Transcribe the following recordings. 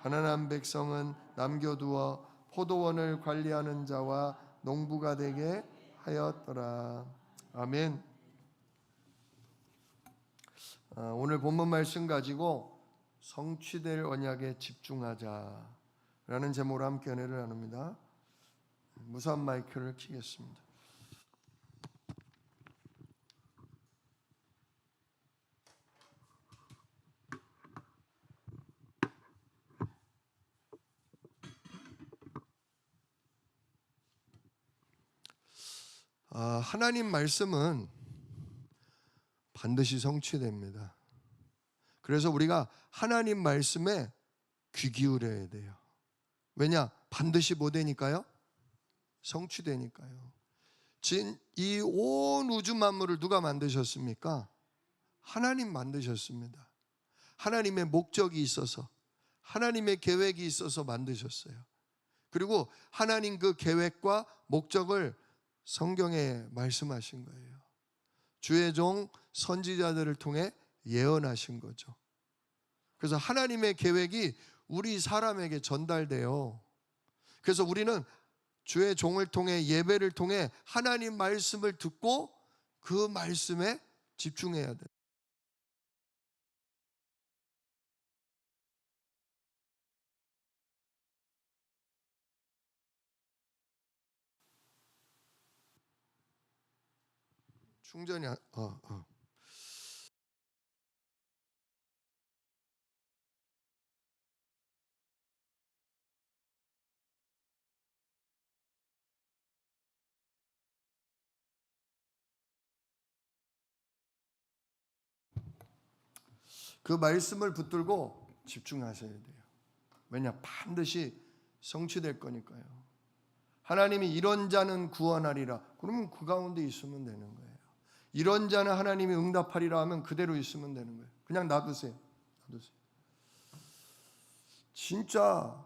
가난한 백성은 남겨두어 포도원을 관리하는 자와 농부가 되게 하였더라. 아멘. 오늘 본문 말씀 가지고 성취될 언약에 집중하자라는 제목으로 함께 은혜를 나눕니다. 무선 마이크를 켜겠습니다. 하나님 말씀은 반드시 성취됩니다. 그래서 우리가 하나님 말씀에 귀 기울여야 돼요. 왜냐? 반드시 뭐 되니까요? 성취되니까요. 이 온 우주 만물을 누가 만드셨습니까? 하나님 만드셨습니다. 하나님의 목적이 있어서, 하나님의 계획이 있어서 만드셨어요. 그리고 하나님 그 계획과 목적을 성경에 말씀하신 거예요. 주의 종 선지자들을 통해 예언하신 거죠. 그래서 하나님의 계획이 우리 사람에게 전달돼요. 그래서 우리는 주의 종을 통해 예배를 통해 하나님 말씀을 듣고 그 말씀에 집중해야 돼요. 충전이 그 말씀을 붙들고 집중하셔야 돼요. 왜냐? 반드시 성취될 거니까요. 하나님이 이런 자는 구원하리라. 그러면 그 가운데 있으면 되는 거예요. 이런 자는 하나님이 응답하리라 하면 그대로 있으면 되는 거예요. 그냥 놔두세요. 놔두세요. 진짜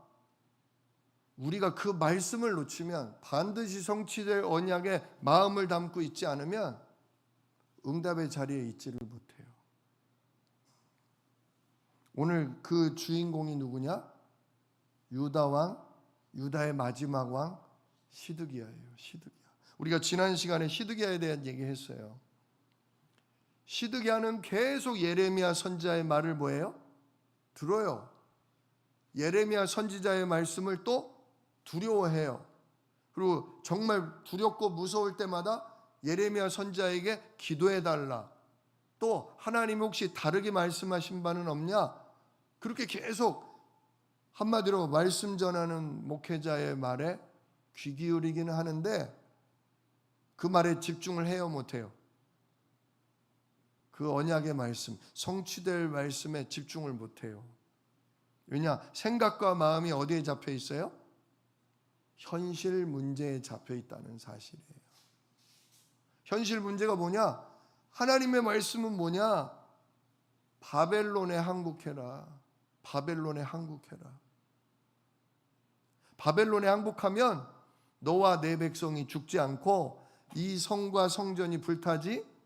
우리가 그 말씀을 놓치면, 반드시 성취될 언약에 마음을 담고 있지 않으면 응답의 자리에 있지를 못해요. 오늘 그 주인공이 누구냐? 유다 왕, 유다의 마지막 왕 시드기야예요. 시드기야. 우리가 지난 시간에 시드기야에 대한 얘기했어요. 시드기야는 계속 예레미야 선지자의 말을 뭐예요? 들어요. 예레미야 선지자의 말씀을 또 두려워해요. 그리고 정말 두렵고 무서울 때마다 예레미야 선지자에게 기도해달라. 또 하나님이 혹시 다르게 말씀하신 바는 없냐? 그렇게 계속 한마디로 말씀 전하는 목회자의 말에 귀 기울이기는 하는데 그 말에 집중을 해요, 못해요? 그 언약의 말씀, 성취될 말씀에 집중을 못해요. 왜냐? 생각과 마음이 어디에 잡혀 있어요? 현실 문제에 잡혀 있다는 사실이에요. 현실 문제가 뭐냐? 하나님의 말씀은 뭐냐? 바벨론에 항복해라. 바벨론에 항복해라. 바벨론에 항복하면 너와 내 백성이 죽지 않고 이 성과 성전이 불타지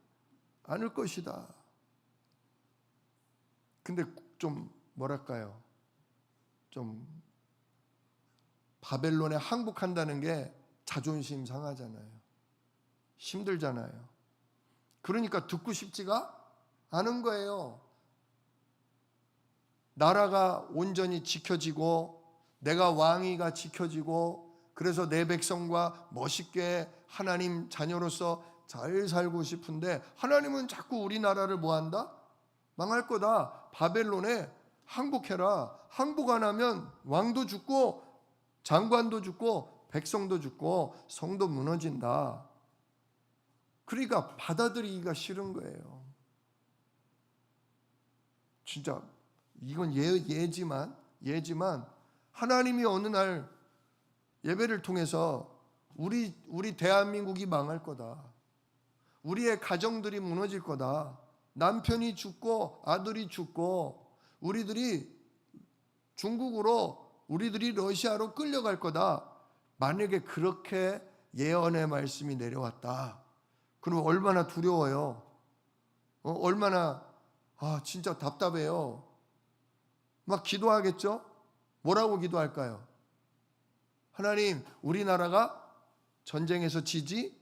않을 것이다. 근데 좀 뭐랄까요? 좀 바벨론에 항복한다는 게 자존심 상하잖아요. 힘들잖아요. 그러니까 듣고 싶지가 않은 거예요. 나라가 온전히 지켜지고 내가 왕위가 지켜지고 그래서 내 백성과 멋있게 하나님 자녀로서 잘 살고 싶은데 하나님은 자꾸 우리나라를 뭐한다? 망할 거다. 바벨론에 항복해라. 항복 안 하면 왕도 죽고 장관도 죽고 백성도 죽고 성도 무너진다. 그러니까 받아들이기가 싫은 거예요. 진짜 이건 예지만 하나님이 어느 날 예배를 통해서 우리 대한민국이 망할 거다. 우리의 가정들이 무너질 거다. 남편이 죽고 아들이 죽고 우리들이 중국으로 우리들이 러시아로 끌려갈 거다. 만약에 그렇게 예언의 말씀이 내려왔다. 그럼 얼마나 두려워요. 얼마나 진짜 답답해요. 막 기도하겠죠? 뭐라고 기도할까요? 하나님, 우리나라가 전쟁에서 지지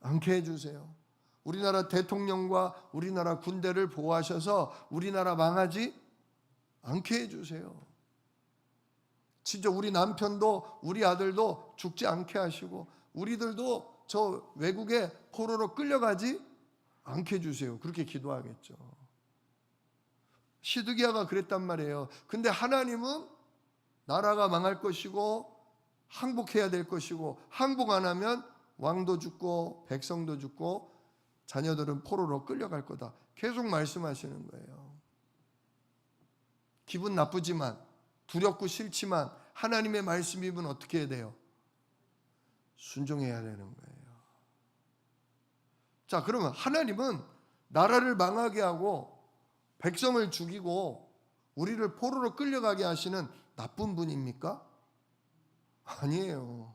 않게 해주세요. 우리나라 대통령과 우리나라 군대를 보호하셔서 우리나라 망하지 않게 해주세요. 진짜 우리 남편도 우리 아들도 죽지 않게 하시고 우리들도 저 외국에 포로로 끌려가지 않게 해주세요. 그렇게 기도하겠죠. 시드기야가 그랬단 말이에요. 근데 하나님은 나라가 망할 것이고 항복해야 될 것이고 항복 안 하면 왕도 죽고 백성도 죽고 자녀들은 포로로 끌려갈 거다. 계속 말씀하시는 거예요. 기분 나쁘지만 두렵고 싫지만 하나님의 말씀이면 어떻게 해야 돼요? 순종해야 되는 거예요. 자, 그러면 하나님은 나라를 망하게 하고 백성을 죽이고 우리를 포로로 끌려가게 하시는 나쁜 분입니까? 아니에요.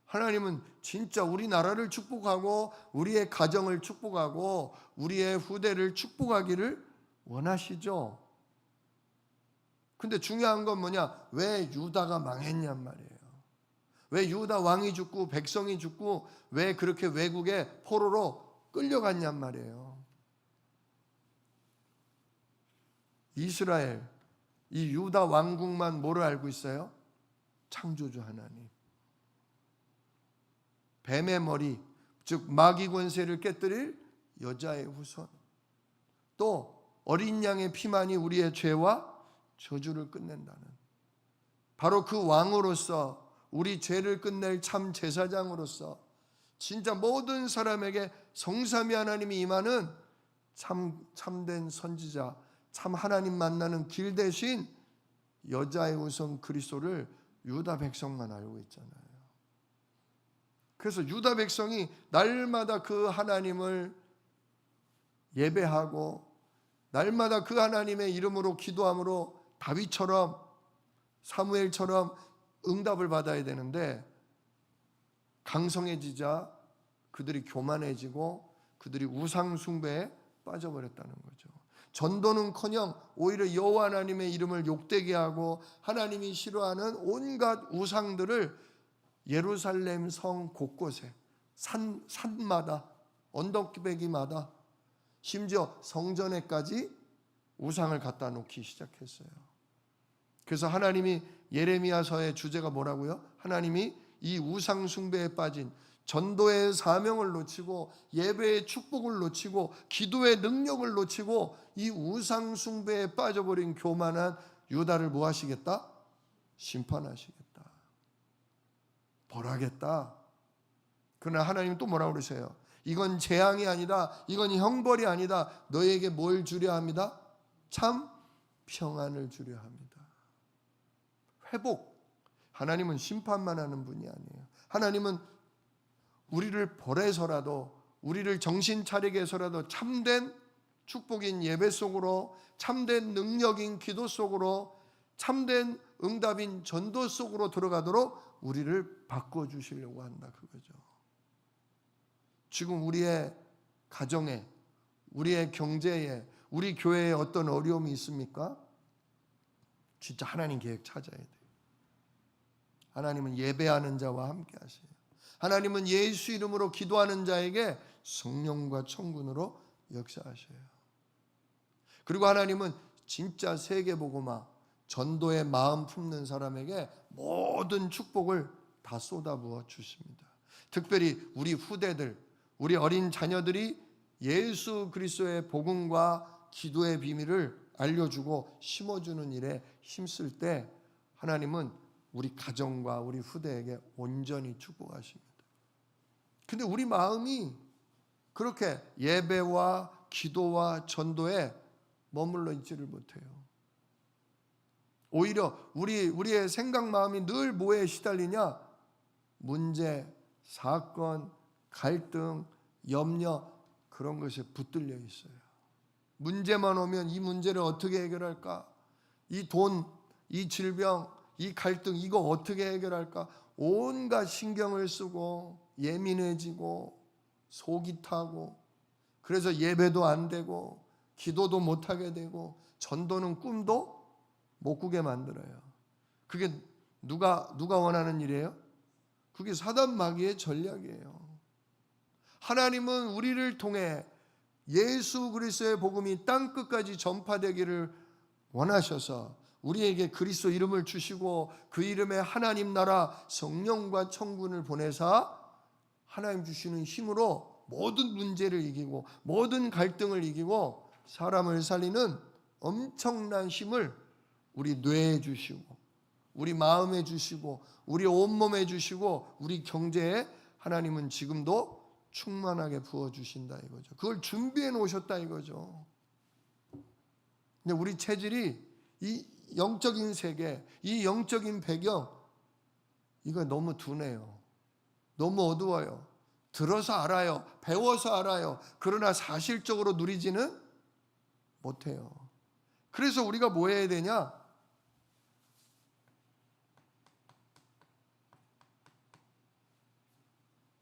하나님은 진짜 우리나라를 축복하고 우리의 가정을 축복하고 우리의 후대를 축복하기를 원하시죠. 근데 중요한 건 뭐냐? 왜 유다가 망했냔 말이에요. 왜 유다 왕이 죽고 백성이 죽고 왜 그렇게 외국에 포로로 끌려갔냔 말이에요. 이스라엘, 이 유다 왕국만 뭐를 알고 있어요? 창조주 하나님. 뱀의 머리, 즉 마귀 권세를 깨뜨릴 여자의 후손. 또 어린 양의 피만이 우리의 죄와 저주를 끝낸다는, 바로 그 왕으로서 우리 죄를 끝낼 참 제사장으로서 진짜 모든 사람에게 성삼위 하나님이 임하는 참된 선지자, 참 하나님 만나는 길 대신 여자의 후손 그리스도를 유다 백성만 알고 있잖아요. 그래서 유다 백성이 날마다 그 하나님을 예배하고 날마다 그 하나님의 이름으로 기도함으로 다윗처럼 사무엘처럼 응답을 받아야 되는데 강성해지자 그들이 교만해지고 그들이 우상 숭배에 빠져버렸다는 거죠. 전도는커녕 오히려 여호와 하나님의 이름을 욕되게 하고 하나님이 싫어하는 온갖 우상들을 예루살렘 성 곳곳에 산마다 언덕배기마다 심지어 성전에까지 우상을 갖다 놓기 시작했어요. 그래서 하나님이 예레미야서의 주제가 뭐라고요? 하나님이 이 우상 숭배에 빠진 전도의 사명을 놓치고 예배의 축복을 놓치고 기도의 능력을 놓치고 이 우상 숭배에 빠져버린 교만한 유다를 뭐 하시겠다? 심판하시겠다. 벌하겠다. 그러나 하나님 또 뭐라고 그러세요? 이건 재앙이 아니다. 이건 형벌이 아니다. 너에게 뭘 주려 합니다? 참 평안을 주려 합니다. 회복. 하나님은 심판만 하는 분이 아니에요. 하나님은 우리를 벌해서라도 우리를 정신 차리게 해서라도 참된 축복인 예배 속으로 참된 능력인 기도 속으로 참된 응답인 전도 속으로 들어가도록 우리를 바꿔주시려고 한다 그거죠. 지금 우리의 가정에 우리의 경제에 우리 교회에 어떤 어려움이 있습니까? 진짜 하나님 계획 찾아야 돼요. 하나님은 예배하는 자와 함께 하세요. 하나님은 예수 이름으로 기도하는 자에게 성령과 천군으로 역사하셔요. 그리고 하나님은 진짜 세계복음화 전도의 마음 품는 사람에게 모든 축복을 다 쏟아부어 주십니다. 특별히 우리 후대들, 우리 어린 자녀들이 예수 그리스도의 복음과 기도의 비밀을 알려주고 심어주는 일에 힘쓸 때 하나님은 우리 가정과 우리 후대에게 온전히 축복하십니다. 근데 우리 마음이 그렇게 예배와 기도와 전도에 머물러 있지를 못해요. 오히려 우리의 생각 마음이 늘 뭐에 시달리냐? 문제, 사건, 갈등, 염려 그런 것에 붙들려 있어요. 문제만 오면 이 문제를 어떻게 해결할까? 이 돈, 이 질병, 이 갈등 이거 어떻게 해결할까? 온갖 신경을 쓰고 예민해지고 속이 타고 그래서 예배도 안 되고 기도도 못 하게 되고 전도는 꿈도 못 꾸게 만들어요. 그게 누가 원하는 일이에요? 그게 사단 마귀의 전략이에요. 하나님은 우리를 통해 예수 그리스도의 복음이 땅 끝까지 전파되기를 원하셔서 우리에게 그리스도 이름을 주시고 그 이름에 하나님 나라 성령과 천군을 보내사 하나님 주시는 힘으로 모든 문제를 이기고 모든 갈등을 이기고 사람을 살리는 엄청난 힘을 우리 뇌에 주시고 우리 마음에 주시고 우리 온몸에 주시고 우리 경제에 하나님은 지금도 충만하게 부어주신다 이거죠. 그걸 준비해 놓으셨다 이거죠. 근데 우리 체질이 이 영적인 세계, 이 영적인 배경 이거 너무 둔해요. 너무 어두워요. 들어서 알아요. 배워서 알아요. 그러나 사실적으로 누리지는 못해요. 그래서 우리가 뭐 해야 되냐?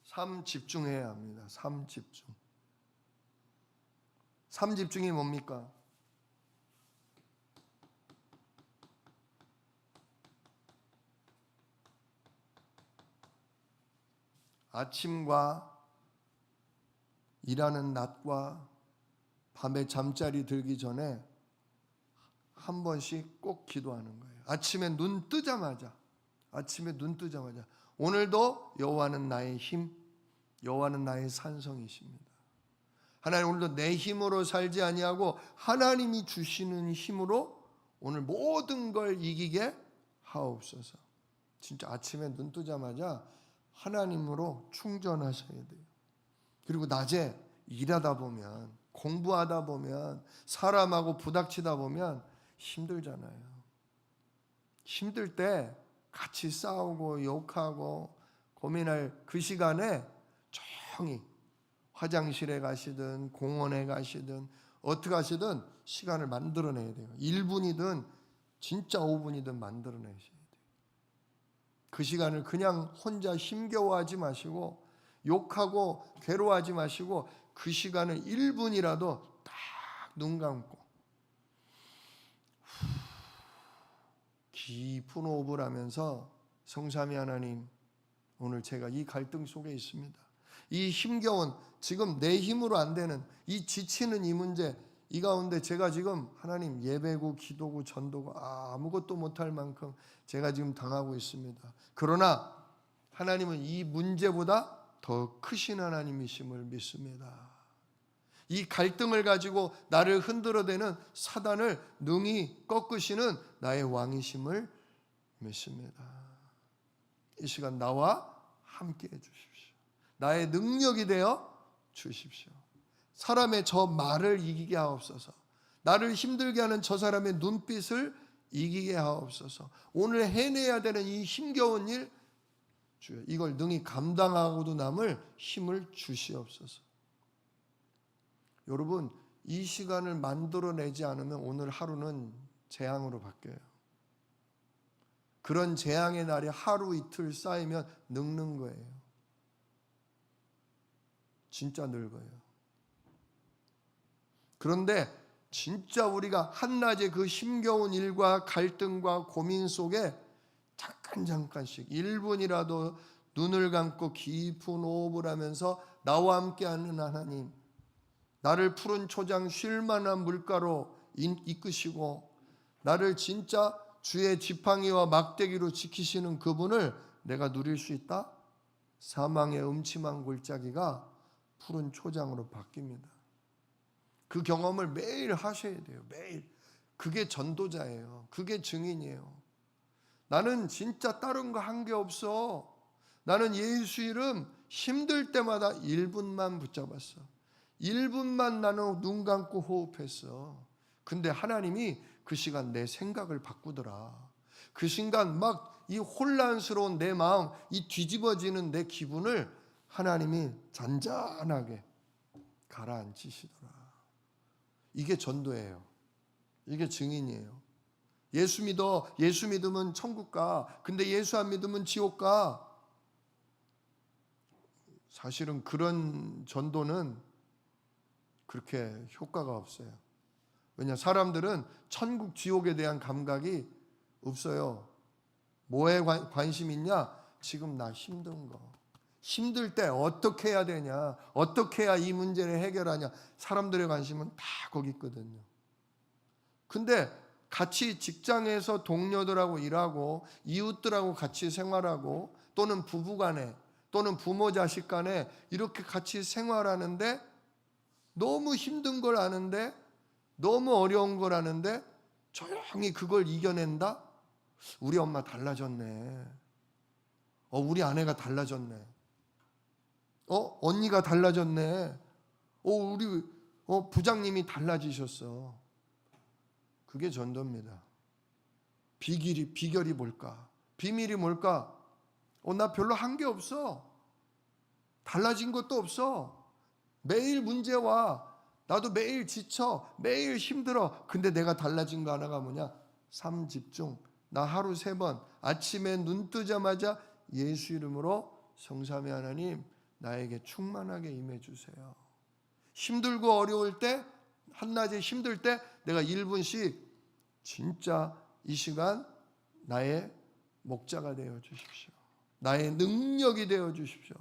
삶 집중해야 합니다. 삶 집중. 삶 집중이 뭡니까? 아침과 일하는 낮과 밤에 잠자리 들기 전에 한 번씩 꼭 기도하는 거예요. 아침에 눈 뜨자마자 오늘도 여호와는 나의 힘, 여호와는 나의 산성이십니다. 하나님 오늘도 내 힘으로 살지 아니하고 하나님이 주시는 힘으로 오늘 모든 걸 이기게 하옵소서. 진짜 아침에 눈 뜨자마자 하나님으로 충전하셔야 돼요. 그리고 낮에 일하다 보면 공부하다 보면 사람하고 부닥치다 보면 힘들잖아요. 힘들 때 같이 싸우고 욕하고 고민할 그 시간에 조용히 화장실에 가시든 공원에 가시든 어떻게 하시든 시간을 만들어내야 돼요. 1분이든 진짜 5분이든 만들어내셔야 돼요. 그 시간을 그냥 혼자 힘겨워하지 마시고 욕하고 괴로워하지 마시고 그 시간을 1분이라도 딱 눈 감고 깊은 호흡을 하면서 성삼위 하나님, 오늘 제가 이 갈등 속에 있습니다. 이 힘겨운 지금 내 힘으로 안 되는 이 지치는 이 문제, 이 가운데 제가 지금 하나님 예배고 기도고 전도고 아무것도 못할 만큼 제가 지금 당하고 있습니다. 그러나 하나님은 이 문제보다 더 크신 하나님이심을 믿습니다. 이 갈등을 가지고 나를 흔들어대는 사단을 능히 꺾으시는 나의 왕이심을 믿습니다. 이 시간 나와 함께 해주십시오. 나의 능력이 되어 주십시오. 사람의 저 말을 이기게 하옵소서. 나를 힘들게 하는 저 사람의 눈빛을 이기게 하옵소서. 오늘 해내야 되는 이 힘겨운 일, 주여 이걸 능히 감당하고도 남을 힘을 주시옵소서. 여러분, 이 시간을 만들어내지 않으면 오늘 하루는 재앙으로 바뀌어요. 그런 재앙의 날이 하루 이틀 쌓이면 늙는 거예요. 진짜 늙어요. 그런데 진짜 우리가 한낮에 그 힘겨운 일과 갈등과 고민 속에 잠깐씩 1분이라도 눈을 감고 깊은 호흡을 하면서 나와 함께하는 하나님, 나를 푸른 초장 쉴만한 물가로 이끄시고 나를 진짜 주의 지팡이와 막대기로 지키시는 그분을 내가 누릴 수 있다? 사망의 음침한 골짜기가 푸른 초장으로 바뀝니다. 그 경험을 매일 하셔야 돼요. 매일. 그게 전도자예요. 그게 증인이에요. 나는 진짜 다른 거 한 게 없어. 나는 예수 이름 힘들 때마다 1분만 붙잡았어. 1분만 나는 눈 감고 호흡했어. 근데 하나님이 그 시간 내 생각을 바꾸더라. 그 순간 막 이 혼란스러운 내 마음, 이 뒤집어지는 내 기분을 하나님이 잔잔하게 가라앉히시더라. 이게 전도예요. 이게 증인이에요. 예수 믿어. 예수 믿으면 천국 가. 근데 예수 안 믿으면 지옥 가. 사실은 그런 전도는 그렇게 효과가 없어요. 왜냐, 사람들은 천국 지옥에 대한 감각이 없어요. 뭐에 관심 있냐? 지금 나 힘든 거. 힘들 때 어떻게 해야 되냐? 어떻게 해야 이 문제를 해결하냐? 사람들의 관심은 다 거기 있거든요. 근데 같이 직장에서 동료들하고 일하고 이웃들하고 같이 생활하고 또는 부부간에 또는 부모 자식 간에 이렇게 같이 생활하는데 너무 힘든 걸 아는데 너무 어려운 걸 아는데 조용히 그걸 이겨낸다? 우리 엄마 달라졌네. 우리 아내가 달라졌네. 언니가 달라졌네. 우리 부장님이 달라지셨어. 그게 전도입니다. 비결이 뭘까? 비밀이 뭘까? 나 별로 한 게 없어. 달라진 것도 없어. 매일 문제와 나도 매일 지쳐. 매일 힘들어. 근데 내가 달라진 거 하나가 뭐냐? 삶 집중. 나 하루 3번 아침에 눈 뜨자마자 예수 이름으로 성삼위 하나님 나에게 충만하게 임해 주세요. 힘들고 어려울 때 한낮에 힘들 때 내가 1분씩 진짜 이 시간 나의 목자가 되어 주십시오. 나의 능력이 되어 주십시오.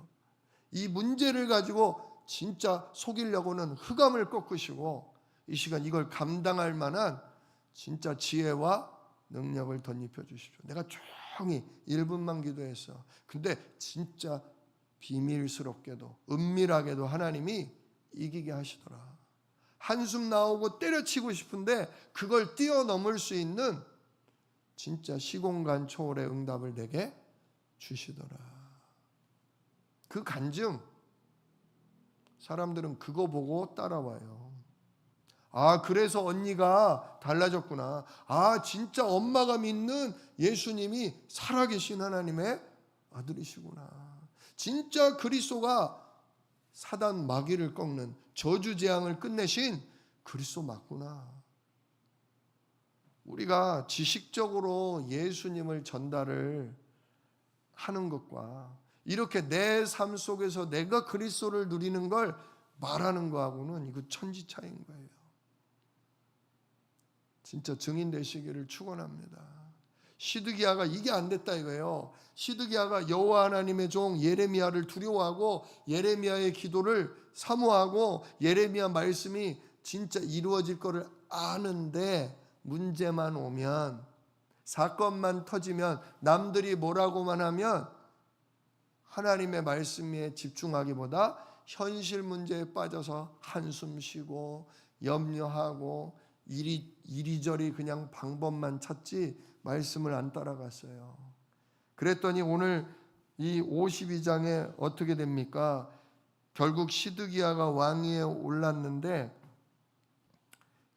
이 문제를 가지고 진짜 속이려고는 흑암을 꺾으시고 이 시간 이걸 감당할 만한 진짜 지혜와 능력을 덧입혀 주십시오. 내가 조용히 1분만 기도했어. 근데 진짜 비밀스럽게도 은밀하게도 하나님이 이기게 하시더라. 한숨 나오고 때려치고 싶은데 그걸 뛰어넘을 수 있는 진짜 시공간 초월의 응답을 내게 주시더라. 그 간증 사람들은 그거 보고 따라와요. 그래서 언니가 달라졌구나. 진짜 엄마가 믿는 예수님이 살아계신 하나님의 아들이시구나. 진짜 그리스도가 사단 마귀를 꺾는 저주재앙을 끝내신 그리스도 맞구나. 우리가 지식적으로 예수님을 전달을 하는 것과 이렇게 내 삶 속에서 내가 그리스도를 누리는 걸 말하는 거하고는 이거 천지차이인 거예요. 진짜 증인 되시기를 축원합니다. 시드기야가 이게 안 됐다 이거예요. 시드기야가 여호와 하나님의 종 예레미야를 두려워하고 예레미야의 기도를 사모하고 예레미야 말씀이 진짜 이루어질 거를 아는데 문제만 오면 사건만 터지면 남들이 뭐라고만 하면 하나님의 말씀에 집중하기보다 현실 문제에 빠져서 한숨 쉬고 염려하고 이리저리 그냥 방법만 찾지 말씀을 안 따라갔어요. 그랬더니 오늘 이 52장에 어떻게 됩니까? 결국 시드기야가 왕위에 올랐는데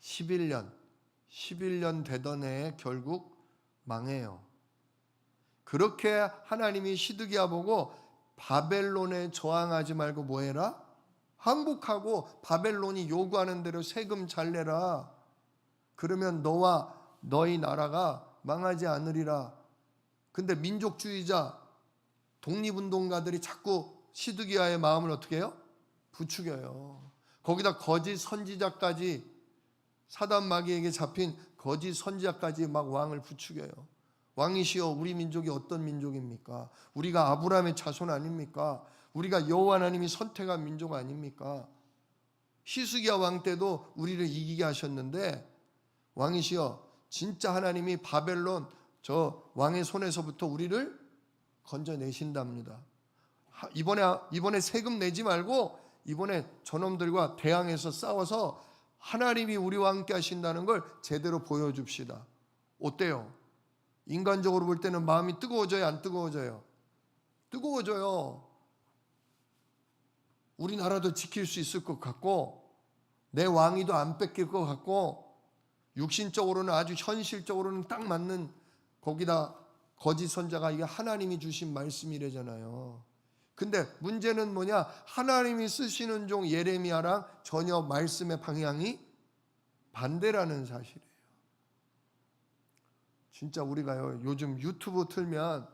11년 되던 해에 결국 망해요. 그렇게 하나님이 시드기야 보고 바벨론에 저항하지 말고 뭐 해라? 항복하고 바벨론이 요구하는 대로 세금 잘 내라. 그러면 너와 너희 나라가 망하지 않으리라. 근데 민족주의자 독립운동가들이 자꾸 시드기야의 마음을 어떻게 해요? 부추겨요. 거기다 거짓 선지자까지 사단 마귀에게 잡힌 거짓 선지자까지 막 왕을 부추겨요. 왕이시여 우리 민족이 어떤 민족입니까? 우리가 아브라함의 자손 아닙니까? 우리가 여호와 하나님이 선택한 민족 아닙니까? 히스기야 왕 때도 우리를 이기게 하셨는데 왕이시여 진짜 하나님이 바벨론 저 왕의 손에서부터 우리를 건져내신답니다. 이번에 세금 내지 말고 이번에 저놈들과 대항해서 싸워서 하나님이 우리와 함께 하신다는 걸 제대로 보여줍시다. 어때요? 인간적으로 볼 때는 마음이 뜨거워져요? 안 뜨거워져요? 뜨거워져요. 우리나라도 지킬 수 있을 것 같고 내 왕위도 안 뺏길 것 같고 육신적으로는 아주 현실적으로는 딱 맞는 거기다 거짓 선자가 이게 하나님이 주신 말씀이래잖아요. 근데 문제는 뭐냐? 하나님이 쓰시는 종 예레미야랑 전혀 말씀의 방향이 반대라는 사실이에요. 진짜 우리가요 요즘 유튜브 틀면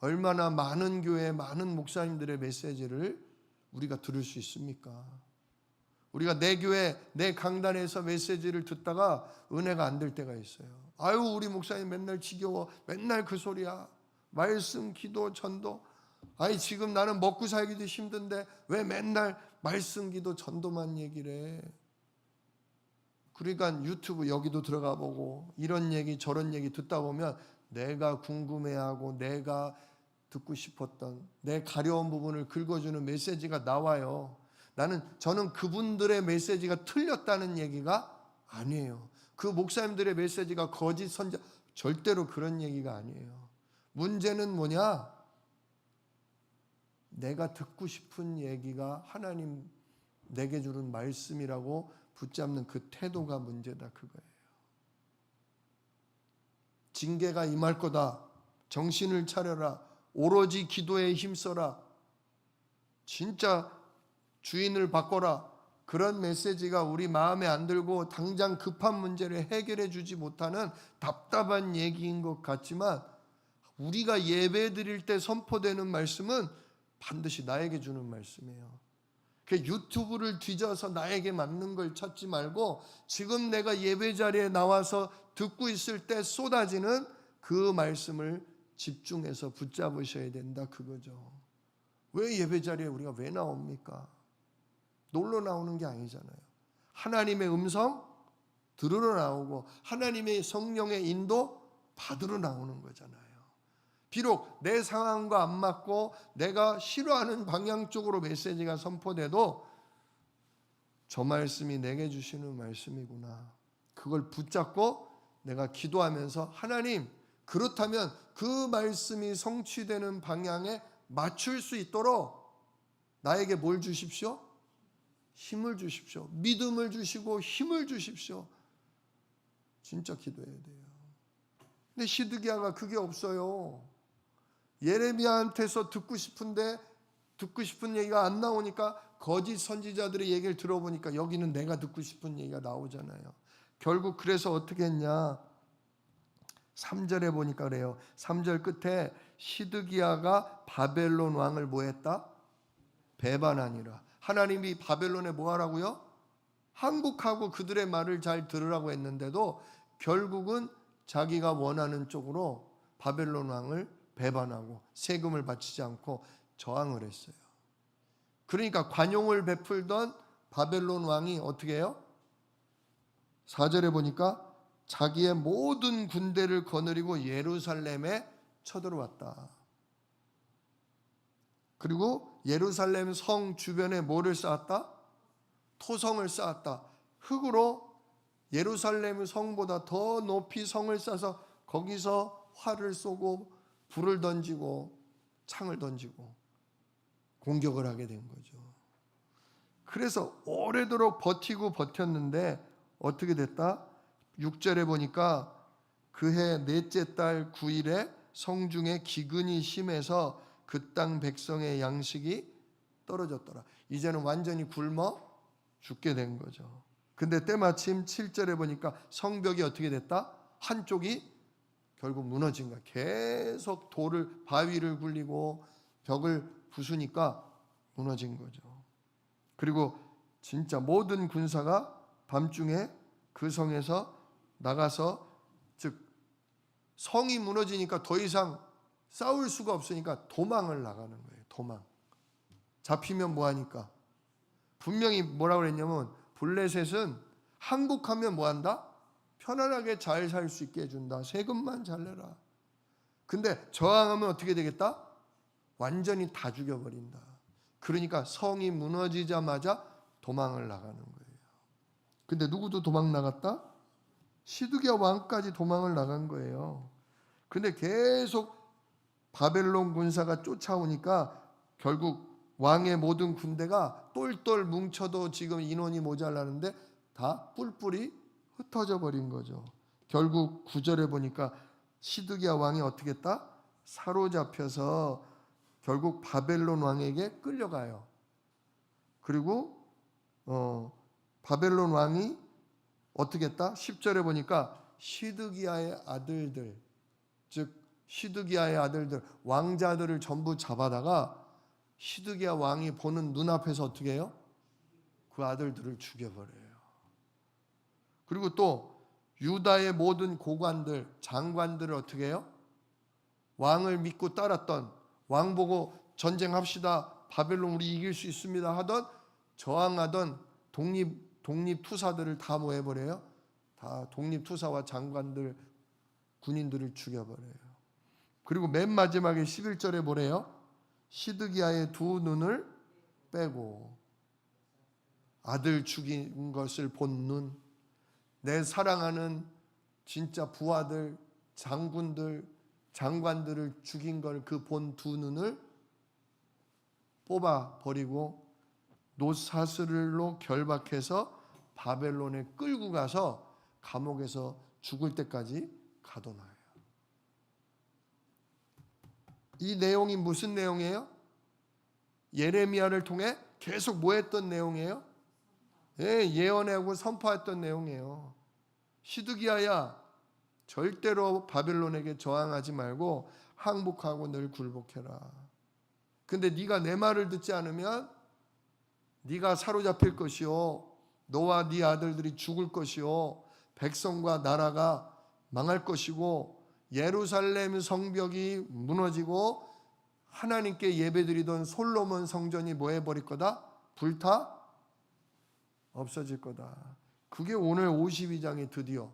얼마나 많은 교회 많은 목사님들의 메시지를 우리가 들을 수 있습니까? 우리가 내 교회 내 강단에서 메시지를 듣다가 은혜가 안 될 때가 있어요. 아유 우리 목사님 맨날 지겨워. 맨날 그 소리야. 말씀, 기도, 전도. 아니 지금 나는 먹고 살기도 힘든데 왜 맨날 말씀, 기도, 전도만 얘기를 해. 그러니까 유튜브 여기도 들어가 보고 이런 얘기 저런 얘기 듣다 보면 내가 궁금해하고 내가 듣고 싶었던 내 가려운 부분을 긁어주는 메시지가 나와요. 저는 그분들의 메시지가 틀렸다는 얘기가 아니에요. 그 목사님들의 메시지가 거짓 선자, 절대로 그런 얘기가 아니에요. 문제는 뭐냐? 내가 듣고 싶은 얘기가 하나님 내게 주는 말씀이라고 붙잡는 그 태도가 문제다, 그거예요. 징계가 임할 거다. 정신을 차려라. 오로지 기도에 힘써라. 진짜 주인을 바꿔라. 그런 메시지가 우리 마음에 안 들고 당장 급한 문제를 해결해 주지 못하는 답답한 얘기인 것 같지만 우리가 예배 드릴 때 선포되는 말씀은 반드시 나에게 주는 말씀이에요. 그 유튜브를 뒤져서 나에게 맞는 걸 찾지 말고 지금 내가 예배 자리에 나와서 듣고 있을 때 쏟아지는 그 말씀을 집중해서 붙잡으셔야 된다, 그거죠. 왜 예배 자리에 우리가 왜 나옵니까? 놀러 나오는 게 아니잖아요. 하나님의 음성 들으러 나오고 하나님의 성령의 인도 받으러 나오는 거잖아요. 비록 내 상황과 안 맞고 내가 싫어하는 방향 쪽으로 메시지가 선포돼도 저 말씀이 내게 주시는 말씀이구나. 그걸 붙잡고 내가 기도하면서 하나님, 그렇다면 그 말씀이 성취되는 방향에 맞출 수 있도록 나에게 뭘 주십시오? 힘을 주십시오. 믿음을 주시고 힘을 주십시오. 진짜 기도해야 돼요. 근데 시드기야가 그게 없어요. 예레미야한테서 듣고 싶은데 듣고 싶은 얘기가 안 나오니까 거짓 선지자들의 얘기를 들어보니까 여기는 내가 듣고 싶은 얘기가 나오잖아요. 결국 그래서 어떻게 했냐? 3절에 보니까 그래요. 3절 끝에 시드기야가 바벨론 왕을 뭐 했다? 배반하니라. 하나님이 바벨론에 뭐 하라고요? 항복하고 그들의 말을 잘 들으라고 했는데도 결국은 자기가 원하는 쪽으로 바벨론 왕을 배반하고 세금을 바치지 않고 저항을 했어요. 그러니까 관용을 베풀던 바벨론 왕이 어떻게 해요? 4절에 보니까 자기의 모든 군대를 거느리고 예루살렘에 쳐들어왔다. 그리고 예루살렘 성 주변에 뭐를 쌓았다? 토성을 쌓았다. 흙으로 예루살렘 성보다 더 높이 성을 쌓아서 거기서 활을 쏘고 불을 던지고 창을 던지고 공격을 하게 된 거죠. 그래서 오래도록 버티고 버텼는데 어떻게 됐다? 6절에 보니까 그해 넷째 달 9일에 성중에 기근이 심해서 그 땅 백성의 양식이 떨어졌더라. 이제는 완전히 굶어 죽게 된 거죠. 근데 때마침 7절에 보니까 성벽이 어떻게 됐다? 한쪽이 결국 무너진 거야. 계속 바위를 굴리고 벽을 부수니까 무너진 거죠. 그리고 진짜 모든 군사가 밤중에 그 성에서 나가서, 즉 성이 무너지니까 더 이상 싸울 수가 없으니까 도망을 나가는 거예요. 도망. 잡히면 뭐하니까? 분명히 뭐라고 그랬냐면 블레셋은 항복하면 뭐한다? 편안하게 잘 살 수 있게 해준다. 세금만 잘 내라. 근데 저항하면 어떻게 되겠다? 완전히 다 죽여버린다. 그러니까 성이 무너지자마자 도망을 나가는 거예요. 근데 누구도 도망 나갔다? 시드기야 왕까지 도망을 나간 거예요. 근데 계속 바벨론 군사가 쫓아오니까 결국 왕의 모든 군대가 똘똘 뭉쳐도 지금 인원이 모자라는데 다 뿔뿔이 흩어져 버린 거죠. 결국 9절에 보니까 시드기야 왕이 어떻게 했다? 사로잡혀서 결국 바벨론 왕에게 끌려가요. 그리고 바벨론 왕이 어떻게 했다? 10절에 보니까 시드기야의 아들들, 즉 시드기야의 아들들, 왕자들을 전부 잡아다가 시드기야 왕이 보는 눈앞에서 어떻게 해요? 그 아들들을 죽여버려요. 그리고 또 유다의 모든 고관들, 장관들을 어떻게 해요? 왕을 믿고 따랐던, 왕 보고 전쟁합시다, 바벨론 우리 이길 수 있습니다 하던, 저항하던 독립투사들을 다 뭐 해버려요? 다 독립투사와 장관들, 군인들을 죽여버려요. 그리고 맨 마지막에 11절에 뭐래요? 시드기야의 두 눈을 빼고, 아들 죽인 것을 본 눈, 내 사랑하는 진짜 부하들, 장군들, 장관들을 죽인 걸 그 본 두 눈을 뽑아 버리고 놋사슬로 결박해서 바벨론에 끌고 가서 감옥에서 죽을 때까지 가둬놔요. 이 내용이 무슨 내용이에요? 예레미야를 통해 계속 뭐 했던 내용이에요? 예언하고 선포했던 내용이에요. 시드기야야, 절대로 바벨론에게 저항하지 말고 항복하고 늘 굴복해라. 근데 네가 내 말을 듣지 않으면 네가 사로잡힐 것이요, 너와 네 아들들이 죽을 것이요, 백성과 나라가 망할 것이고, 예루살렘 성벽이 무너지고 하나님께 예배드리던 솔로몬 성전이 뭐 해버릴 거다? 불타 없어질 거다. 그게 오늘 52장이 드디어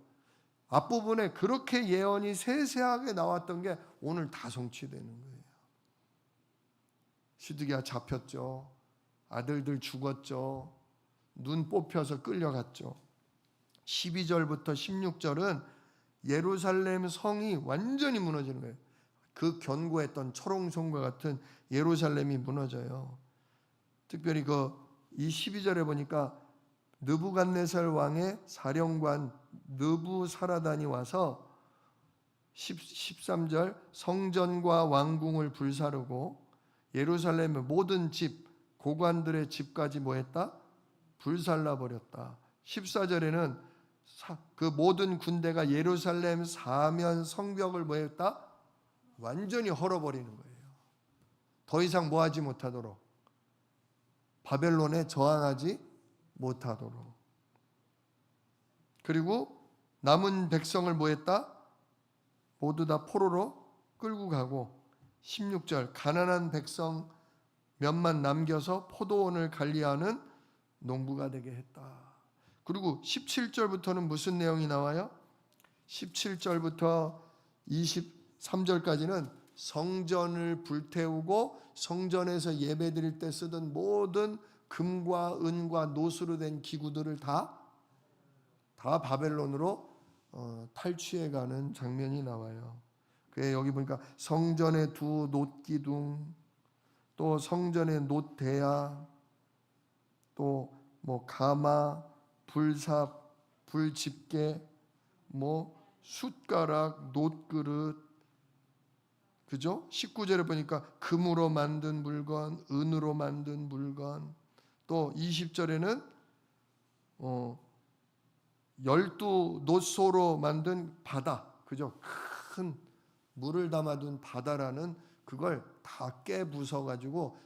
앞부분에 그렇게 예언이 세세하게 나왔던 게 오늘 다 성취되는 거예요. 시드기야 잡혔죠. 아들들 죽었죠. 눈 뽑혀서 끌려갔죠. 12절부터 16절은 예루살렘 성이 완전히 무너지는 거예요. 그 견고했던 초롱성과 같은 예루살렘이 무너져요. 특별히 이 12절에 보니까 느부갓네살 왕의 사령관 느부사라단이 와서 13절 성전과 왕궁을 불사르고 예루살렘의 모든 집, 고관들의 집까지 뭐 했다? 불살라 버렸다. 14절에는 그 모든 군대가 예루살렘 사면 성벽을 뭐 했다? 완전히 헐어버리는 거예요. 더 이상 뭐 하지 못하도록, 바벨론에 저항하지 못하도록. 그리고 남은 백성을 뭐 했다? 모두 다 포로로 끌고 가고, 16절 가난한 백성 몇만 남겨서 포도원을 관리하는 농부가 되게 했다. 그리고 17절부터는 무슨 내용이 나와요? 17절부터 23절까지는 성전을 불태우고 성전에서 예배드릴 때 쓰던 모든 금과 은과 노수로 된 기구들을 다 바벨론으로 탈취해가는 장면이 나와요. 그래 여기 보니까 성전의 두 놋기둥, 또 성전의 놋대야, 또 뭐 가마, 불삽, 불집게, 뭐 숟가락, 놋그릇, 그죠? 19절에 보니까 금으로 만든 물건, 은으로 만든 물건, 또 20절에는 12 놋소로 만든 바다, 그죠? 큰 물을 담아둔 바다라는 그걸 다 깨부숴 가지고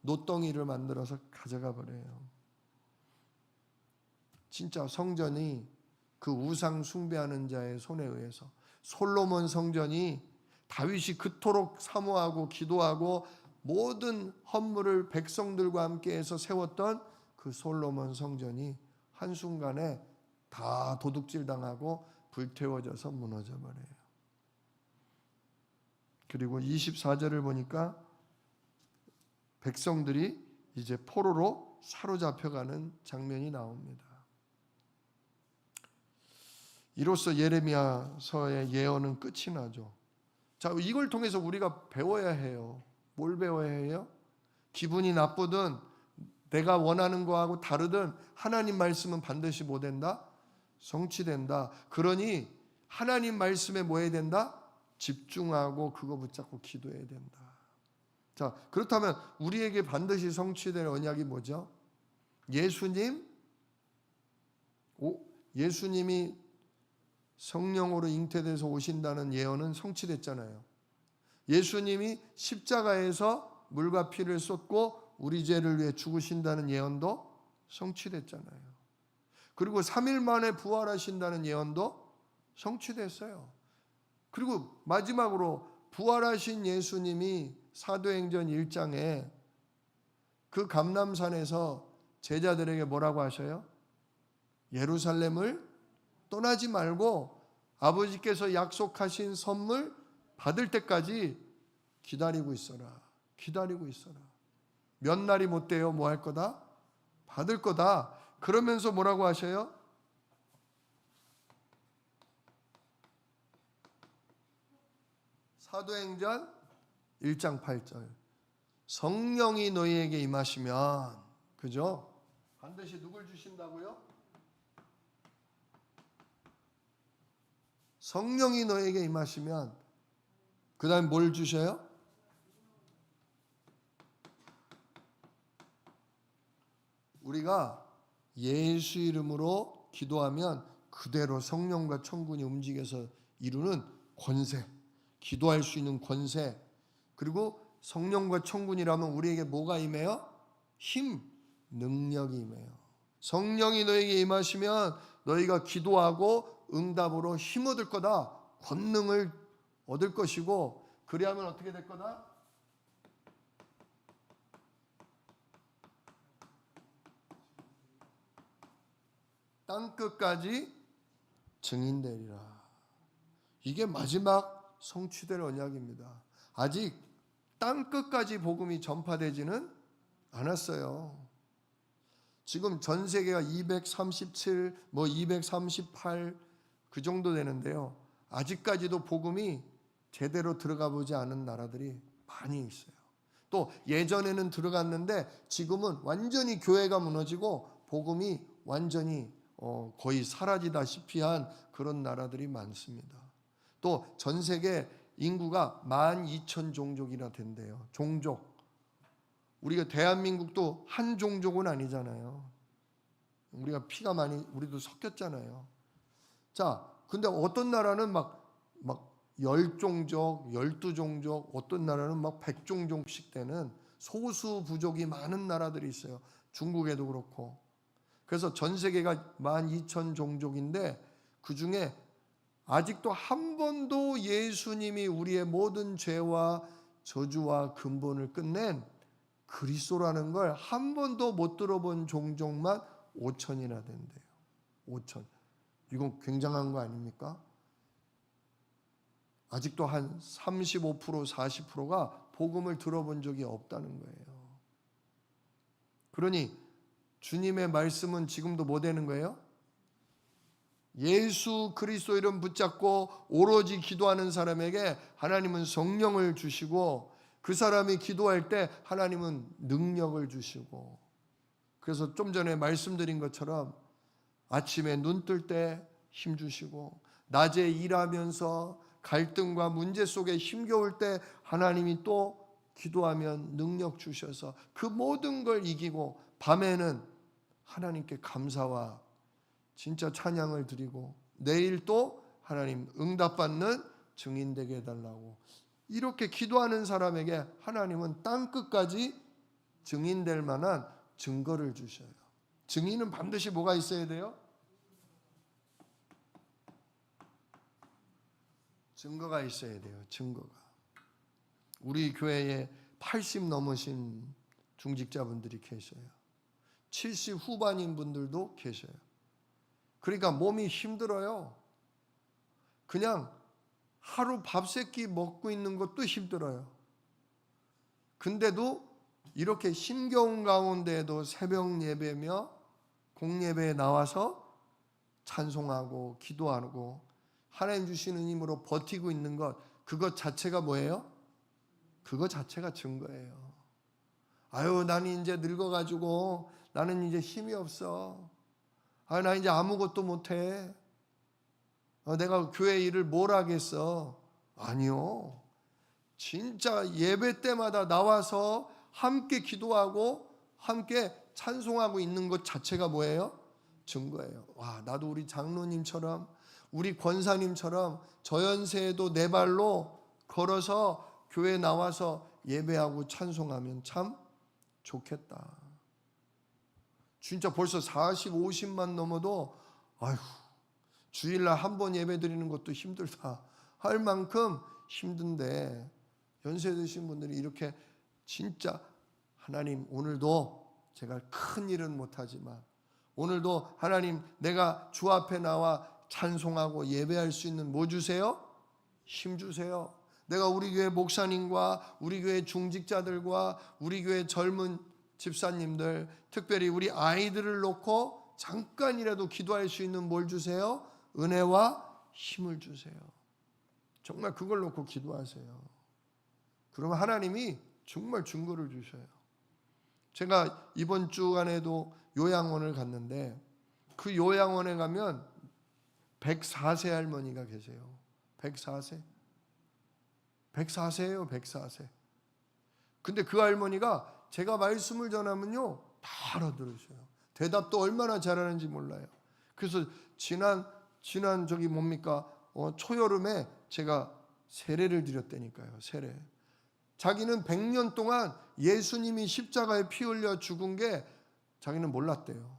놋덩이를 만들어서 가져가 버려요. 진짜 성전이 그 우상 숭배하는 자의 손에 의해서, 솔로몬 성전이 다윗이 그토록 사모하고 기도하고 모든 헌물을 백성들과 함께해서 세웠던 그 솔로몬 성전이 한순간에 다 도둑질당하고 불태워져서 무너져 버려요. 그리고 24절을 보니까 백성들이 이제 포로로 사로잡혀가는 장면이 나옵니다. 이로써 예레미야서의 예언은 끝이 나죠. 자, 이걸 통해서 우리가 배워야 해요. 뭘 배워야 해요? 기분이 나쁘든 내가 원하는 거하고 다르든 하나님 말씀은 반드시 뭐 된다? 성취된다. 그러니 하나님 말씀에 뭐 해야 된다? 집중하고 그거 붙잡고 기도해야 된다. 자, 그렇다면 우리에게 반드시 성취될 언약이 뭐죠? 예수님이 성령으로 잉태돼서 오신다는 예언은 성취됐잖아요. 예수님이 십자가에서 물과 피를 쏟고 우리 죄를 위해 죽으신다는 예언도 성취됐잖아요. 그리고 3일 만에 부활하신다는 예언도 성취됐어요. 그리고 마지막으로 부활하신 예수님이 사도행전 1장에 그 감람산에서 제자들에게 뭐라고 하셔요? 예루살렘을 떠나지 말고 아버지께서 약속하신 선물 받을 때까지 기다리고 있어라. 기다리고 있어라. 몇 날이 못 돼요. 뭐 할 거다? 받을 거다. 그러면서 뭐라고 하셔요? 사도행전 1장 8절. 성령이 너희에게 임하시면, 그죠? 반드시 누굴 주신다고요? 성령이 너희에게 임하시면 그 다음 뭘 주셔요? 우리가 예수 이름으로 기도하면 그대로 성령과 천군이 움직여서 이루는 권세, 기도할 수 있는 권세, 그리고 성령과 천군이라면 우리에게 뭐가 임해요? 힘, 능력이 임해요. 성령이 너에게 임하시면 너희가 기도하고 응답으로 힘 얻을 거다. 권능을 얻을 것이고, 그리하면 어떻게 될 거다? 땅끝까지 증인되리라. 이게 마지막 성취될 언약입니다. 아직 땅끝까지 복음이 전파되지는 않았어요. 지금 전 세계가 237, 238 그 정도 되는데요. 아직까지도 복음이 제대로 들어가 보지 않은 나라들이 많이 있어요. 또 예전에는 들어갔는데 지금은 완전히 교회가 무너지고 복음이 완전히 거의 사라지다시피 한 그런 나라들이 많습니다. 또 전 세계 인구가 12,000종족이나 된대요. 종족. 우리가 대한민국도 한 종족은 아니잖아요. 우리가 피가 많이, 우리도 섞였잖아요. 자, 근데 어떤 나라는 막 10종족, 12종족, 어떤 나라는 막 100종족씩 되는 소수 부족이 많은 나라들이 있어요. 중국에도 그렇고. 그래서 전 세계가 12,000종족인데 그 중에 아직도 한 번도 예수님이 우리의 모든 죄와 저주와 근본을 끝낸 그리스도라는 걸 한 번도 못 들어본 종족만 5,000이나 된대요. 5,000. 이건 굉장한 거 아닙니까? 아직도 한 35%, 40%가 복음을 들어본 적이 없다는 거예요. 그러니 주님의 말씀은 지금도 뭐 되는 거예요? 예수 그리스도 이름 붙잡고 오로지 기도하는 사람에게 하나님은 성령을 주시고 그 사람이 기도할 때 하나님은 능력을 주시고, 그래서 좀 전에 말씀드린 것처럼 아침에 눈 뜰 때 힘 주시고 낮에 일하면서 갈등과 문제 속에 힘겨울 때 하나님이 또 기도하면 능력 주셔서 그 모든 걸 이기고 밤에는 하나님께 감사와 진짜 찬양을 드리고 내일 또 하나님 응답받는 증인 되게 해달라고, 이렇게 기도하는 사람에게 하나님은 땅끝까지 증인될 만한 증거를 주셔요. 증인은 반드시 뭐가 있어야 돼요? 증거가 있어야 돼요. 증거가. 우리 교회에 80 넘으신 중직자분들이 계셔요. 70 후반인 분들도 계셔요. 그러니까 몸이 힘들어요. 그냥 하루 밥 세 끼 먹고 있는 것도 힘들어요. 근데도 이렇게 힘겨운 가운데에도 새벽 예배며 공예배에 나와서 찬송하고 기도하고 하나님 주시는 힘으로 버티고 있는 것, 그것 자체가 뭐예요? 그것 자체가 증거예요. 아유, 나는 이제 늙어가지고 나는 이제 힘이 없어. 아, 나 이제 아무것도 못해. 내가 교회 일을 뭘 하겠어? 아니요. 진짜 예배 때마다 나와서 함께 기도하고 함께 찬송하고 있는 것 자체가 뭐예요? 증거예요. 와, 나도 우리 장로님처럼 우리 권사님처럼 저 연세에도 내 발로 걸어서 교회 나와서 예배하고 찬송하면 참 좋겠다. 진짜 벌써 40, 50만 넘어도 아휴, 주일날 한 번 예배 드리는 것도 힘들다 할 만큼 힘든데, 연세 드신 분들이 이렇게 진짜 하나님, 오늘도 제가 큰 일은 못하지만 오늘도 하나님, 내가 주 앞에 나와 찬송하고 예배할 수 있는 뭐 주세요? 힘 주세요. 내가 우리 교회 목사님과 우리 교회 중직자들과 우리 교회 젊은 집사님들, 특별히 우리 아이들을 놓고 잠깐이라도 기도할 수 있는 뭘 주세요? 은혜와 힘을 주세요. 정말 그걸 놓고 기도하세요. 그러면 하나님이 정말 증거를 주셔요. 제가 이번 주간에도 요양원을 갔는데, 그 요양원에 가면 104세 할머니가 계세요. 104세. 104세예요, 104세. 근데 그 할머니가 제가 말씀을 전하면요, 다 알아들으셔요. 대답도 얼마나 잘하는지 몰라요. 그래서 지난 저기 뭡니까? 초여름에 제가 세례를 드렸다니까요. 세례. 자기는 100년 동안 예수님이 십자가에 피 흘려 죽은 게 자기는 몰랐대요.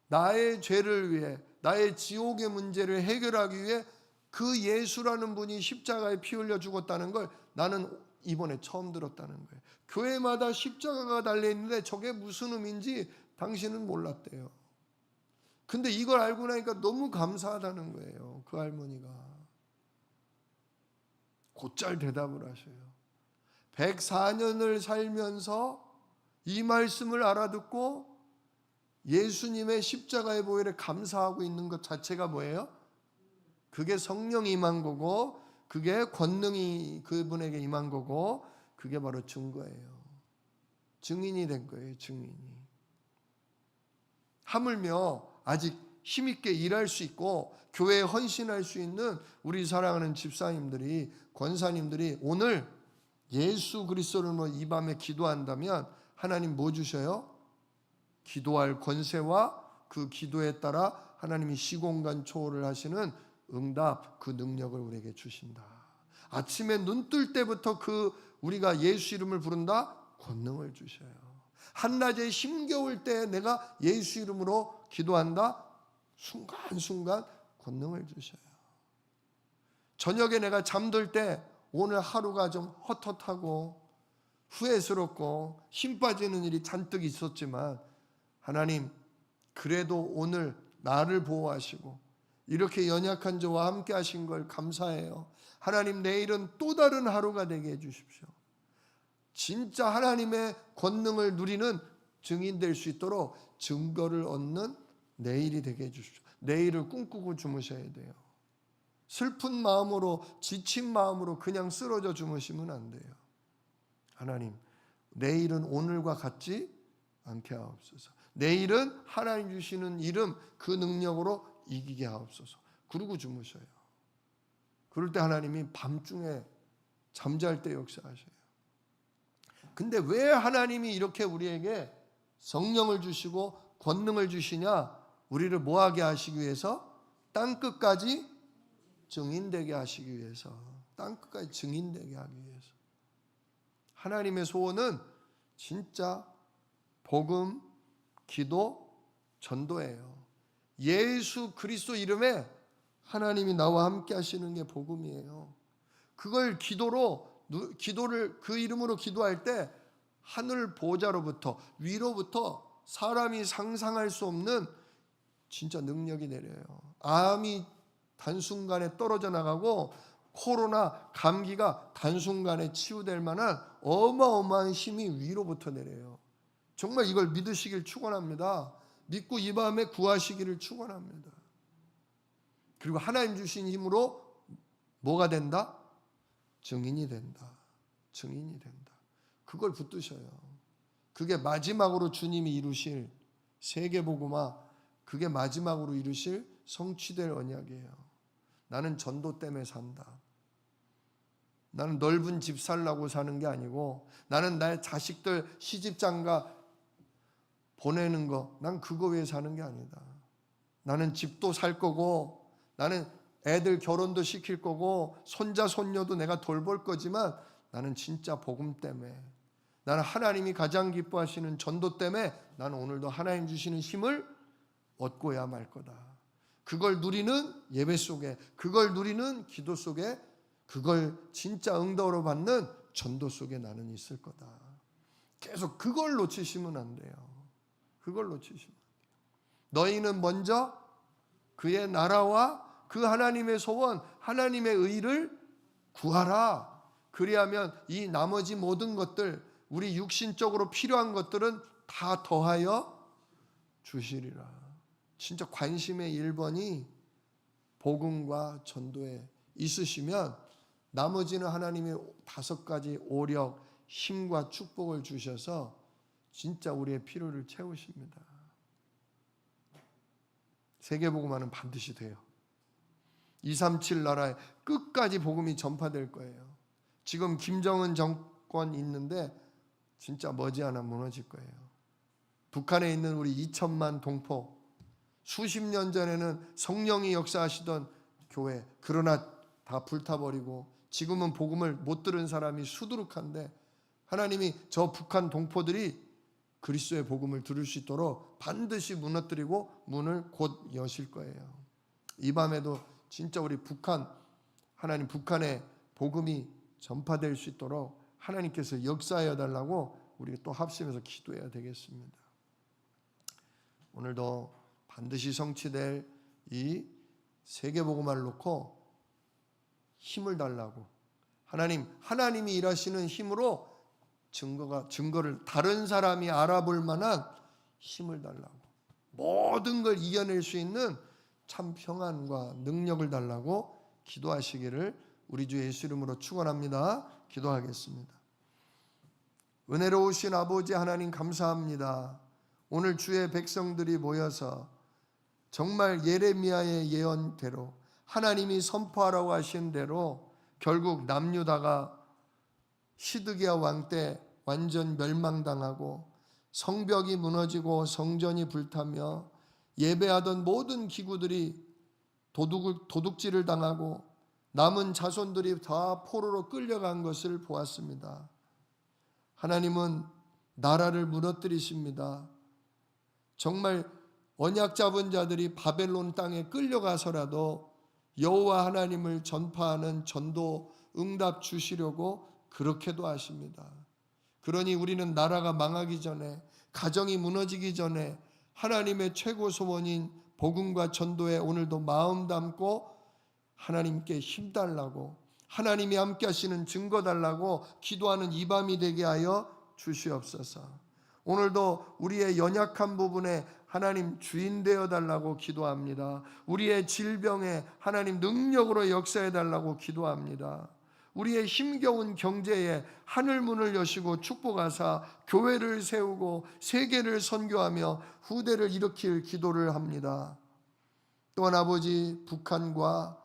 나의 죄를 위해, 나의 지옥의 문제를 해결하기 위해 그 예수라는 분이 십자가에 피 흘려 죽었다는 걸 나는 이번에 처음 들었다는 거예요. 교회마다 십자가가 달려있는데 저게 무슨 의미인지 당신은 몰랐대요. 근데 이걸 알고 나니까 너무 감사하다는 거예요. 그 할머니가 곧잘 대답을 하셔요. 104년을 살면서 이 말씀을 알아듣고 예수님의 십자가의 보혈에 감사하고 있는 것 자체가 뭐예요? 그게 성령이 임한 거고, 그게 권능이 그분에게 임한 거고, 그게 바로 증거예요. 증인이 된 거예요. 증인이. 하물며 아직 힘있게 일할 수 있고 교회에 헌신할 수 있는 우리 사랑하는 집사님들이, 권사님들이 오늘 예수 그리스도로 이 밤에 기도한다면 하나님 뭐 주셔요? 기도할 권세와 그 기도에 따라 하나님이 시공간 초월을 하시는 응답, 그 능력을 우리에게 주신다. 아침에 눈 뜰 때부터 우리가 예수 이름을 부른다? 권능을 주셔요. 한낮에 힘겨울 때 내가 예수 이름으로 기도한다? 순간순간 권능을 주셔요. 저녁에 내가 잠들 때 오늘 하루가 좀 헛헛하고 후회스럽고 힘 빠지는 일이 잔뜩 있었지만 하나님, 그래도 오늘 나를 보호하시고 이렇게 연약한 저와 함께 하신 걸 감사해요. 하나님, 내일은 또 다른 하루가 되게 해주십시오. 진짜 하나님의 권능을 누리는 증인 될 수 있도록 증거를 얻는 내일이 되게 해주십시오. 내일을 꿈꾸고 주무셔야 돼요. 슬픈 마음으로, 지친 마음으로 그냥 쓰러져 주무시면 안 돼요. 하나님, 내일은 오늘과 같지 않게 하옵소서. 내일은 하나님 주시는 이름, 그 능력으로 이기게 하옵소서. 그러고 주무셔요. 그럴 때 하나님이 밤중에 잠잘 때 역사하셔요. 근데 왜 하나님이 이렇게 우리에게 성령을 주시고 권능을 주시냐? 우리를 뭐하게 하시기 위해서? 땅끝까지 증인되게 하시기 위해서. 땅끝까지 증인되게 하기 위해서. 하나님의 소원은 진짜 복음, 기도, 전도예요. 예수 그리스도 이름에 하나님이 나와 함께 하시는 게 복음이에요. 그걸 기도를 그 이름으로 기도할 때 하늘 보좌로부터, 위로부터 사람이 상상할 수 없는 진짜 능력이 내려요. 암이 단순간에 떨어져 나가고 코로나, 감기가 단순간에 치유될 만한 어마어마한 힘이 위로부터 내려요. 정말 이걸 믿으시길 축원합니다. 믿고 이 밤에 구하시기를 축원합니다. 그리고 하나님 주신 힘으로 뭐가 된다? 증인이 된다. 증인이 된다. 그걸 붙드셔요. 그게 마지막으로 주님이 이루실 세계복음화, 그게 마지막으로 이루실 성취될 언약이에요. 나는 전도 때문에 산다. 나는 넓은 집 살라고 사는 게 아니고, 나는 나의 자식들 시집장가 보내는 거, 난 그거 위해 사는 게 아니다. 나는 집도 살 거고, 나는 애들 결혼도 시킬 거고, 손자 손녀도 내가 돌볼 거지만 나는 진짜 복음 때문에, 나는 하나님이 가장 기뻐하시는 전도 때문에 나는 오늘도 하나님 주시는 힘을 얻고야 말 거다. 그걸 누리는 예배 속에, 그걸 누리는 기도 속에, 그걸 진짜 응답으로 받는 전도 속에 나는 있을 거다. 계속 그걸 놓치시면 안 돼요. 그걸 놓치시면 안 돼요. 너희는 먼저 그의 나라와 그 하나님의 소원, 하나님의 의를 구하라. 그리하면 이 나머지 모든 것들, 우리 육신적으로 필요한 것들은 다 더하여 주시리라. 진짜 관심의 1번이 복음과 전도에 있으시면 나머지는 하나님의 5가지 오력, 힘과 축복을 주셔서 진짜 우리의 필요를 채우십니다. 세계복음화는 반드시 돼요. 237 나라에 끝까지 복음이 전파될 거예요. 지금 김정은 정권 있는데 진짜 머지않아 무너질 거예요. 북한에 있는 우리 2천만 동포, 수십 년 전에는 성령이 역사하시던 교회, 그러나 다 불타버리고 지금은 복음을 못 들은 사람이 수두룩한데 하나님이 저 북한 동포들이 그리스도의 복음을 들을 수 있도록 반드시 무너뜨리고 문을 곧 여실 거예요. 이 밤에도 진짜 우리 북한, 하나님 북한의 복음이 전파될 수 있도록 하나님께서 역사하여 달라고 우리가 또 합심해서 기도해야 되겠습니다. 오늘도 반드시 성취될 이 세계복음화를 놓고 힘을 달라고, 하나님이 일하시는 힘으로 증거를 다른 사람이 알아볼 만한 힘을 달라고, 모든 걸 이겨낼 수 있는 참 평안과 능력을 달라고 기도하시기를 우리 주 예수 이름으로 축원합니다. 기도하겠습니다. 은혜로우신 아버지 하나님 감사합니다. 오늘 주의 백성들이 모여서 정말 예레미야의 예언대로 하나님이 선포하라고 하신 대로 결국 남유다가 시드기야 왕 때 완전 멸망당하고 성벽이 무너지고 성전이 불타며 예배하던 모든 기구들이 도둑질을 당하고 남은 자손들이 다 포로로 끌려간 것을 보았습니다. 하나님은 나라를 무너뜨리십니다. 정말 언약 잡은 자들이 바벨론 땅에 끌려가서라도 여호와 하나님을 전파하는 전도 응답 주시려고 그렇게도 하십니다. 그러니 우리는 나라가 망하기 전에, 가정이 무너지기 전에 하나님의 최고 소원인 복음과 전도에 오늘도 마음 담고 하나님께 힘 달라고, 하나님이 함께 하시는 증거 달라고 기도하는 이 밤이 되게 하여 주시옵소서. 오늘도 우리의 연약한 부분에 하나님 주인 되어 달라고 기도합니다. 우리의 질병에 하나님 능력으로 역사해 달라고 기도합니다. 우리의 힘겨운 경제에 하늘 문을 여시고 축복하사 교회를 세우고 세계를 선교하며 후대를 일으킬 기도를 합니다. 또한 아버지, 북한과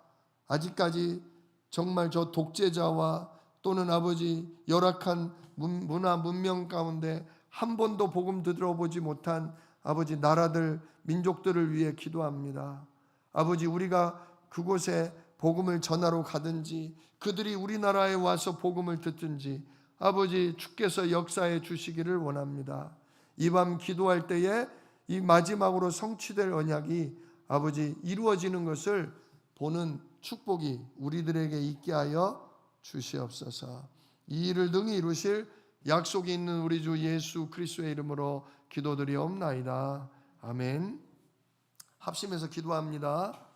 아직까지 정말 저 독재자와 또는 아버지 열악한 문화 문명 가운데 한 번도 복음 들어보지 못한 아버지 나라들, 민족들을 위해 기도합니다. 아버지, 우리가 그곳에 복음을 전하러 가든지 그들이 우리나라에 와서 복음을 듣든지 아버지 주께서 역사해 주시기를 원합니다. 이 밤 기도할 때에 이 마지막으로 성취될 언약이 아버지 이루어지는 것을 보는 축복이 우리들에게 있게 하여 주시옵소서. 이 일을 능히 이루실 약속이 있는 우리 주 예수 그리스도의 이름으로 기도드리옵나이다. 아멘. 합심해서 기도합니다.